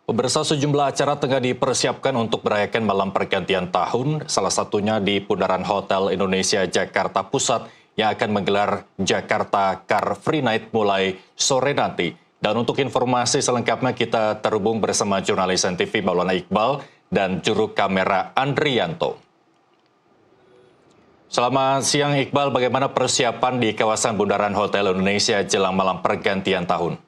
Pemirsa, sejumlah acara tengah dipersiapkan untuk merayakan malam pergantian tahun, salah satunya di Bundaran Hotel Indonesia Jakarta Pusat yang akan menggelar Jakarta Car Free Night mulai sore nanti. Dan untuk informasi selengkapnya kita terhubung bersama jurnalis NTV Maulana Iqbal dan juru kamera Andrianto. Selamat siang Iqbal, bagaimana persiapan di kawasan Bundaran Hotel Indonesia jelang malam pergantian tahun?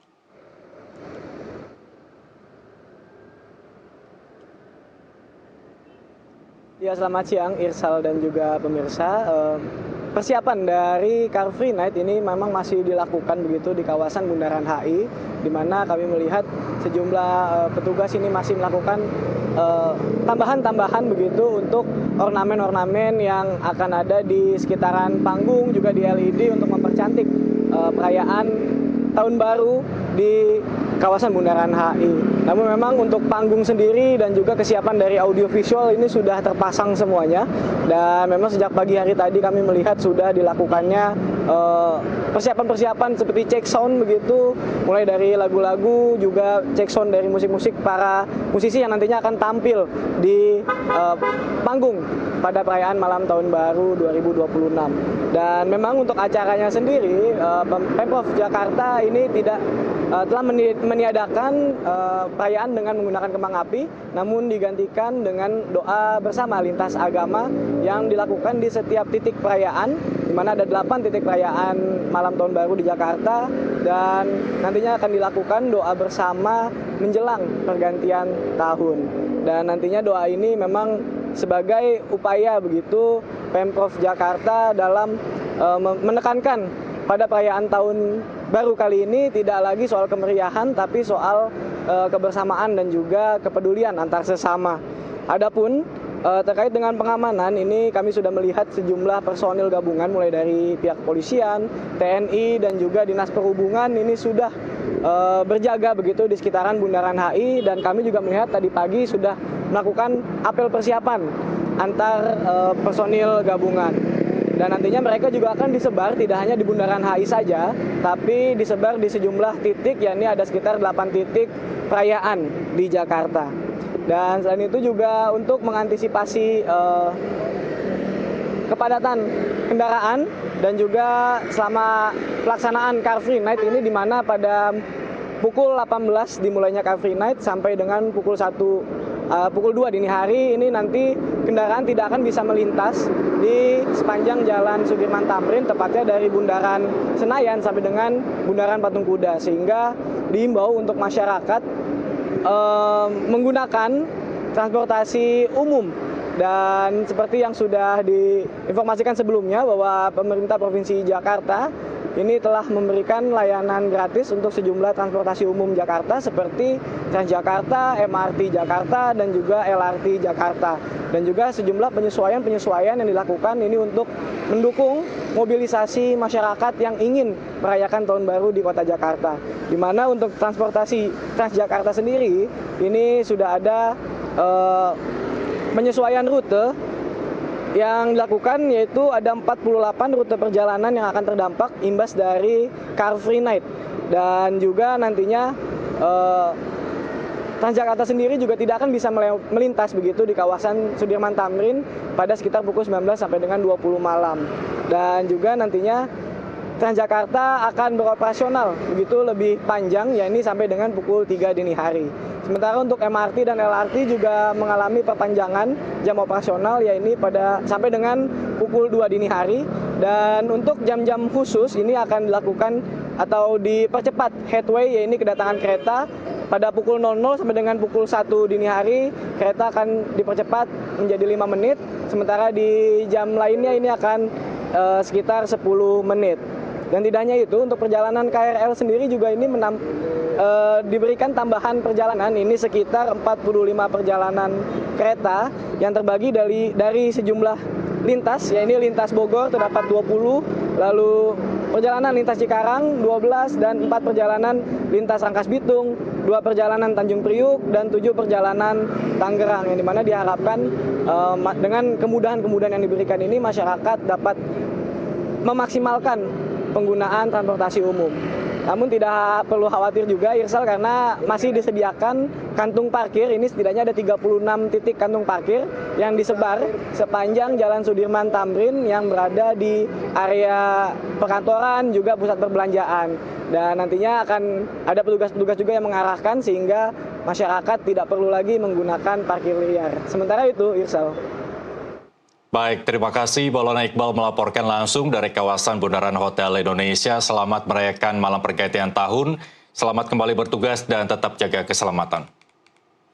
Ya, selamat siang Irsal dan juga pemirsa. Persiapan dari Car Free Night ini memang masih dilakukan begitu di kawasan Bundaran HI, di mana kami melihat sejumlah petugas ini masih melakukan tambahan-tambahan begitu untuk ornamen-ornamen yang akan ada di sekitaran panggung, juga di LED untuk mempercantik perayaan Tahun Baru di kawasan Bundaran HI. Namun memang untuk panggung sendiri dan juga kesiapan dari audiovisual ini sudah terpasang semuanya. Dan memang sejak pagi hari tadi kami melihat sudah dilakukannya persiapan-persiapan seperti cek sound begitu, mulai dari lagu-lagu, juga cek sound dari musik-musik para musisi yang nantinya akan tampil di panggung pada perayaan malam Tahun Baru 2026. Dan memang untuk acaranya sendiri, Pemprov Jakarta ini telah meniadakan perayaan dengan menggunakan kembang api, namun digantikan dengan doa bersama lintas agama yang dilakukan di setiap titik perayaan, di mana ada 8 titik perayaan malam Tahun Baru di Jakarta, dan nantinya akan dilakukan doa bersama menjelang pergantian tahun. Dan nantinya doa ini memang sebagai upaya begitu Pemprov Jakarta dalam menekankan pada perayaan Tahun Baru kali ini tidak lagi soal kemeriahan, tapi soal kebersamaan dan juga kepedulian antar sesama. Adapun terkait dengan pengamanan ini kami sudah melihat sejumlah personil gabungan mulai dari pihak kepolisian, TNI dan juga Dinas Perhubungan ini sudah berjaga begitu di sekitaran Bundaran HI, dan kami juga melihat tadi pagi sudah melakukan apel persiapan antar personil gabungan. Dan nantinya mereka juga akan disebar tidak hanya di Bundaran HI saja, tapi disebar di sejumlah titik, yakni ada sekitar 8 titik perayaan di Jakarta. Dan selain itu juga untuk mengantisipasi kepadatan kendaraan dan juga selama pelaksanaan Car Free Night ini, di mana pada pukul 18 dimulainya Car Free Night sampai dengan pukul 2 dini hari ini nanti kendaraan tidak akan bisa melintas di sepanjang Jalan Sudirman Tamrin, tepatnya dari Bundaran Senayan sampai dengan Bundaran Patung Kuda, sehingga diimbau untuk masyarakat menggunakan transportasi umum. Dan seperti yang sudah diinformasikan sebelumnya bahwa pemerintah Provinsi Jakarta ini telah memberikan layanan gratis untuk sejumlah transportasi umum Jakarta seperti Transjakarta, MRT Jakarta, dan juga LRT Jakarta. Dan juga sejumlah penyesuaian yang dilakukan ini untuk mendukung mobilisasi masyarakat yang ingin merayakan Tahun Baru di Kota Jakarta. Di mana untuk transportasi Transjakarta sendiri ini sudah ada penyesuaian rute yang dilakukan, yaitu ada 48 rute perjalanan yang akan terdampak imbas dari Car Free Night. Dan juga nantinya Transjakarta sendiri juga tidak akan bisa melintas begitu di kawasan Sudirman Tamrin pada sekitar pukul 19 sampai dengan 20 malam. Dan juga nantinya Transjakarta akan beroperasional begitu lebih panjang, yakni sampai dengan pukul 3 dini hari. Sementara untuk MRT dan LRT juga mengalami perpanjangan jam operasional, yakni sampai dengan pukul 2 dini hari. Dan untuk jam-jam khusus ini akan dilakukan atau dipercepat headway, yakni kedatangan kereta pada pukul 00 sampai dengan pukul 1 dini hari. Kereta akan dipercepat menjadi 5 menit, sementara di jam lainnya ini akan sekitar 10 menit. Dan tidak hanya itu, untuk perjalanan KRL sendiri juga ini diberikan tambahan perjalanan, ini sekitar 45 perjalanan kereta yang terbagi dari sejumlah lintas, ya ini lintas Bogor terdapat 20, lalu perjalanan lintas Cikarang 12, dan 4 perjalanan lintas Rangkas Bitung, 2 perjalanan Tanjung Priuk, dan 7 perjalanan Tangerang, yang dimana diharapkan dengan kemudahan-kemudahan yang diberikan ini masyarakat dapat memaksimalkan penggunaan transportasi umum. Namun tidak perlu khawatir juga Irsal karena masih disediakan kantung parkir. Ini setidaknya ada 36 titik kantung parkir yang disebar sepanjang Jalan Sudirman Tamrin yang berada di area perkantoran juga pusat perbelanjaan. Dan nantinya akan ada petugas-petugas juga yang mengarahkan sehingga masyarakat tidak perlu lagi menggunakan parkir liar. Sementara itu, Irsal. Baik, terima kasih Maulana Iqbal melaporkan langsung dari kawasan Bundaran Hotel Indonesia. Selamat merayakan malam pergantian tahun, selamat kembali bertugas dan tetap jaga keselamatan.